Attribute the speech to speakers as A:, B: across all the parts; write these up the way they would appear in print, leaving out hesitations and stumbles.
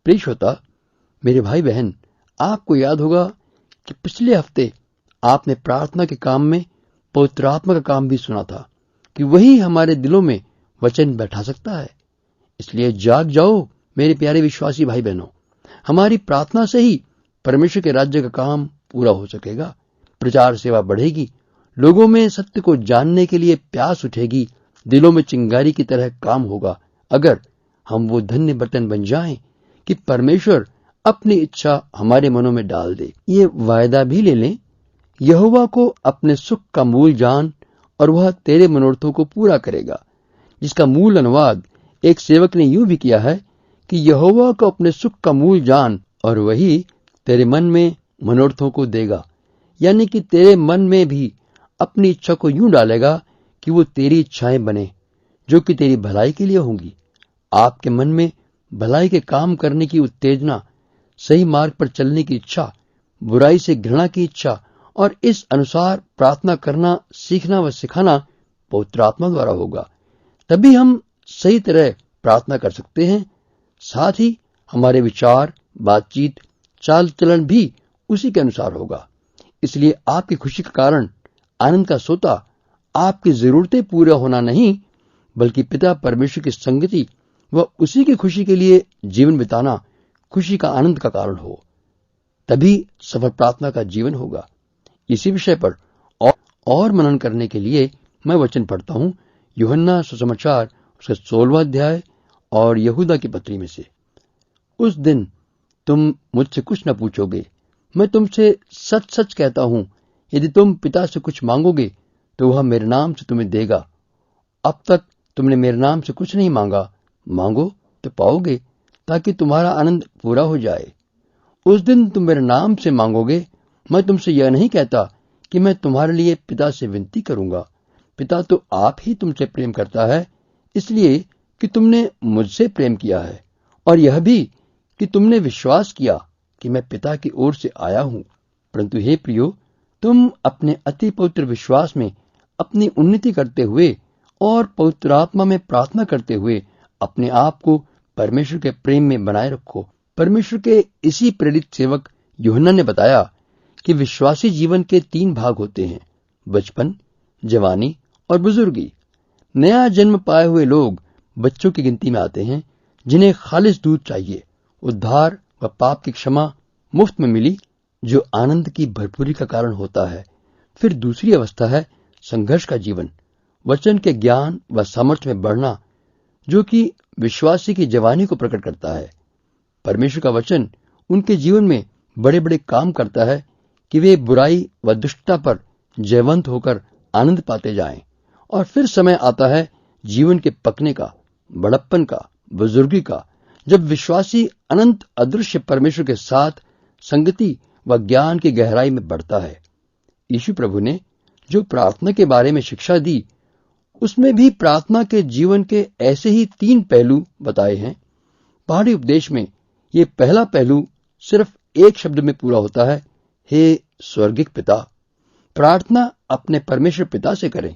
A: प्रिय श्रोता, मेरे भाई बहन, आपको याद होगा कि पिछले हफ्ते आपने प्रार्थना के काम में पवित्र आत्मा का काम भी सुना था कि वही हमारे दिलों में वचन बैठा सकता है। इसलिए जाग जाओ मेरे प्यारे विश्वासी भाई बहनों, हमारी प्रार्थना से ही परमेश्वर के राज्य का काम पूरा हो सकेगा। प्रचार सेवा बढ़ेगी, लोगों में सत्य को जानने के लिए प्यास उठेगी, दिलों में चिंगारी की तरह काम होगा, अगर हम वो धन्य बर्तन बन जाएं कि परमेश्वर अपनी इच्छा हमारे मनों में डाल दे। ये वायदा भी ले लें, यहोवा को अपने सुख का मूल जान और वह तेरे मनोरथों को पूरा करेगा, जिसका मूल अनुवाद एक सेवक ने यूं भी किया है कि यहोवा को अपने सुख का मूल जान और वही तेरे मन में मनोरथों को देगा। यानी कि तेरे मन में भी अपनी इच्छा को यूं डालेगा कि वो तेरी इच्छाएं बने, जो कि तेरी भलाई के लिए होंगी। आपके मन में भलाई के काम करने की उत्तेजना, सही मार्ग पर चलने की इच्छा, बुराई से घृणा की इच्छा और इस अनुसार प्रार्थना करना सीखना व सिखाना पवित्र आत्मा द्वारा होगा। तभी हम सही तरह प्रार्थना कर सकते हैं। साथ ही हमारे विचार, बातचीत, चाल चलन भी उसी के अनुसार होगा। इसलिए आपकी खुशी का कारण, आनंद का सोता आपकी जरूरतें पूरा होना नहीं, बल्कि पिता परमेश्वर की संगति व उसी की खुशी के लिए जीवन बिताना खुशी का आनंद का कारण हो। तभी सफल प्रार्थना का जीवन होगा। इसी विषय पर और मनन करने के लिए मैं वचन पढ़ता हूं, यूहन्ना सुसमाचार उसका 16वां अध्याय और यहूदा की पत्री में से। उस दिन तुम मुझसे कुछ न पूछोगे, मैं तुमसे सच सच कहता हूं, यदि तुम पिता से कुछ मांगोगे तो वह मेरे नाम से तुम्हें देगा। अब तक तुमने मेरे नाम से कुछ नहीं मांगा, मांगो तो पाओगे, ताकि तुम्हारा आनंद पूरा हो जाए। उस दिन तुम मेरे नाम से मांगोगे। मैं तुमसे यह नहीं कहता कि मैं तुम्हारे लिए पिता से विनती करूंगा। पिता तो आप ही तुमसे प्रेम करता है, इसलिए कि तुमने मुझसे प्रेम किया है, और यह भी कि तुमने विश्वास किया कि मैं पिता की ओर से आया हूं। परंतु हे प्रियो, तुम अपने अति पवित्र विश्वास में अपनी उन्नति करते हुए और पवित्र आत्मा में प्रार्थना करते हुए अपने आप को परमेश्वर के प्रेम में बनाए रखो। परमेश्वर के इसी प्रेरित सेवक यूहन्ना ने बताया कि विश्वासी जीवन के 3 भाग होते हैं, बचपन, जवानी और बुजुर्गी। नया जन्म पाए हुए लोग बच्चों की गिनती में आते हैं, जिन्हें खालिस दूध चाहिए। उद्धार व पाप की क्षमा मुफ्त में मिली, जो आनंद की भरपूरी का कारण होता है। फिर दूसरी अवस्था है संघर्ष का जीवन, वचन के ज्ञान व सामर्थ्य में बढ़ना, जो कि विश्वासी की जवानी को प्रकट करता है। परमेश्वर का वचन उनके जीवन में बड़े बड़े काम करता है कि वे बुराई व दुष्टता पर जयवंत होकर आनंद पाते जाएं। और फिर समय आता है जीवन के पकने का, बड़प्पन का, बुजुर्गी का, जब विश्वासी अनंत अदृश्य परमेश्वर के साथ संगति व ज्ञान की गहराई में बढ़ता है। यीशु प्रभु ने जो प्रार्थना के बारे में शिक्षा दी, उसमें भी प्रार्थना के जीवन के ऐसे ही 3 पहलू बताए हैं। पहाड़ी उपदेश में ये पहला पहलू सिर्फ एक शब्द में पूरा होता है, हे स्वर्गिक पिता। प्रार्थना अपने परमेश्वर पिता से करें।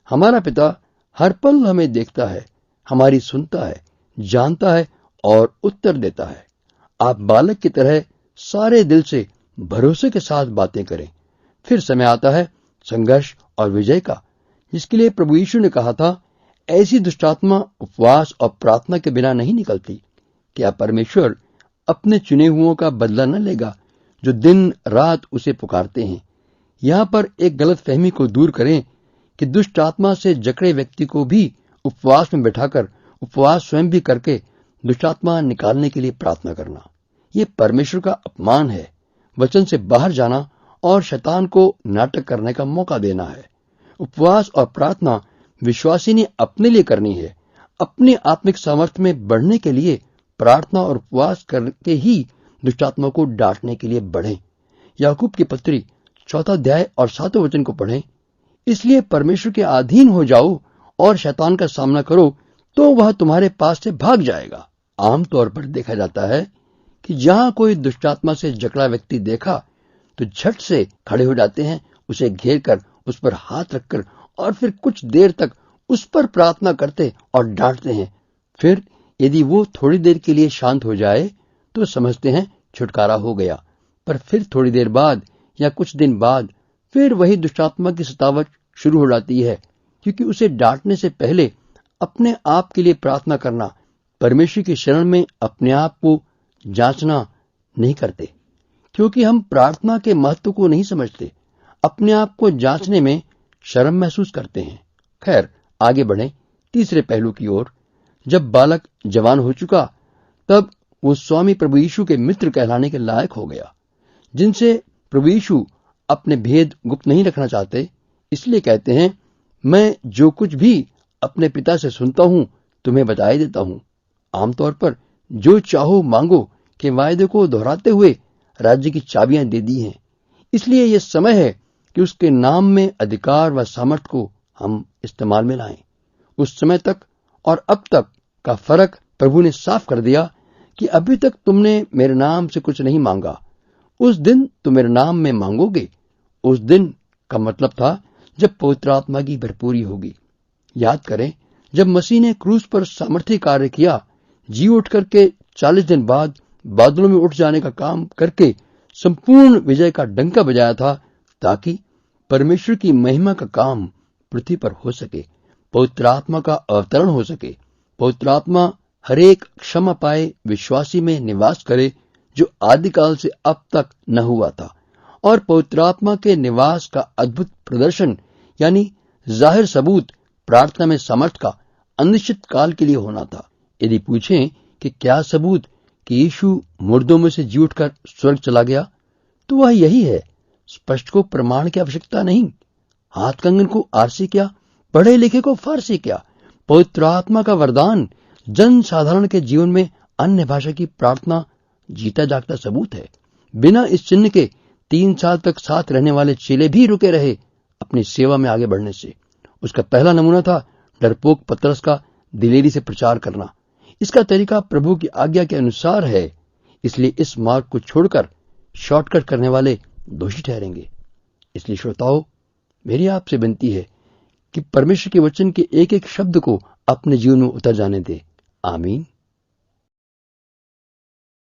A: हमारा पिता हर पल हमें देखता है, हमारी सुनता है, जानता है और उत्तर देता है। आप बालक की तरह सारे दिल से भरोसे के साथ बातें करें। फिर समय आता है संघर्ष और विजय का, जिसके लिए प्रभु यीशु ने कहा था, ऐसी दुष्टात्मा उपवास और प्रार्थना के बिना नहीं निकलती। क्या परमेश्वर अपने चुने हुओं का बदला न लेगा, जो दिन रात उसे पुकारते हैं? यहाँ पर एक गलत फहमी को दूर करें कि दुष्ट आत्मा से जकड़े व्यक्ति को भी उपवास में बैठाकर उपवास स्वयं भी करके दुष्ट आत्मा निकालने के लिए प्रार्थना करना, ये परमेश्वर का अपमान है। वचन से बाहर जाना और शैतान को नाटक करने का मौका देना है। उपवास और प्रार्थना विश्वासी ने अपने लिए करनी है। अपने आत्मिक सामर्थ्य में बढ़ने के लिए प्रार्थना और उपवास करके ही दुष्टात्मा को डांटने के लिए बढ़ें। याकूब की पत्री 4 अध्याय और 7 वचन को पढ़ें। इसलिए परमेश्वर के अधीन हो जाओ और शैतान का सामना करो, तो वह तुम्हारे पास से भाग जाएगा। आमतौर पर देखा जाता है कि जहां कोई दुष्टात्मा से जकड़ा व्यक्ति देखा तो झट से खड़े हो जाते हैं, उसे घेर कर उस पर हाथ रखकर और फिर कुछ देर तक उस पर प्रार्थना करते और डांटते हैं। फिर यदि वो थोड़ी देर के लिए शांत हो जाए तो समझते हैं छुटकारा हो गया, पर फिर थोड़ी देर बाद या कुछ दिन बाद फिर वही दुष्टात्मा की सतावट शुरू हो जाती है, क्योंकि उसे डांटने से पहले अपने आप के लिए प्रार्थना करना, परमेश्वर की शरण में अपने आप को जांचना नहीं करते, क्योंकि हम प्रार्थना के महत्व को नहीं समझते, अपने आप को जांचने में शर्म महसूस करते हैं। खैर, आगे बढ़ें तीसरे पहलू की ओर। जब बालक जवान हो चुका, तब वो स्वामी प्रभु यीशु के मित्र कहलाने के लायक हो गया, जिनसे प्रभु यीशु अपने भेद गुप्त नहीं रखना चाहते। इसलिए कहते हैं, मैं जो कुछ भी अपने पिता से सुनता हूं तुम्हें बताए देता हूं। आमतौर पर जो चाहो मांगो के वायदे को दोहराते हुए राज्य की चाबियां दे दी हैं। इसलिए यह समय है कि उसके नाम में अधिकार व सामर्थ को हम इस्तेमाल में लाएं। उस समय तक और अब तक का फर्क प्रभु ने साफ कर दिया कि अभी तक तुमने मेरे नाम से कुछ नहीं मांगा, उस दिन तुम मेरे नाम में मांगोगे। उस दिन का मतलब था जब पवित्र आत्मा की भरपूरी होगी। याद करें, जब मसीह ने क्रूस पर सामर्थ्य कार्य किया, जी उठ करके 40 दिन बाद बादलों में उठ जाने का काम करके संपूर्ण विजय का डंका बजाया था, ताकि परमेश्वर की महिमा का काम पृथ्वी पर हो सके, पवित्र आत्मा का अवतरण हो सके, पवित्र आत्मा हरेक क्षमा पाए विश्वासी में निवास करे जो आदिकाल से अब तक न हुआ था, और पवित्र आत्मा के निवास का अद्भुत प्रदर्शन यानी जाहिर सबूत प्रार्थना में सामर्थ का अनिश्चित काल के लिए होना था। यदि पूछें कि क्या सबूत कि यीशु मुर्दों में से जी उठकर स्वर्ग चला गया, तो वह यही है। स्पष्ट को प्रमाण की आवश्यकता नहीं। हाथ कंगन को आरसी क्या, पढ़े लिखे को फारसी क्या, पवित्र आत्मा का वरदान जन साधारण के जीवन में अन्य भाषा की प्रार्थना जीता जागता सबूत है। बिना इस चिन्ह के 3 साल तक साथ रहने वाले चेले भी रुके रहे अपनी सेवा में आगे बढ़ने से। उसका पहला नमूना था डरपोक पतरस का दिलेरी से प्रचार करना। इसका तरीका प्रभु की आज्ञा के अनुसार है, इसलिए इस मार्ग को छोड़कर शॉर्टकट करने वाले दोषी ठहरेंगे। इसलिए श्रोताओं, मेरी आपसे विनती है कि परमेश्वर के वचन के एक एक शब्द को अपने जीवन में उतर जाने दे। आमीन।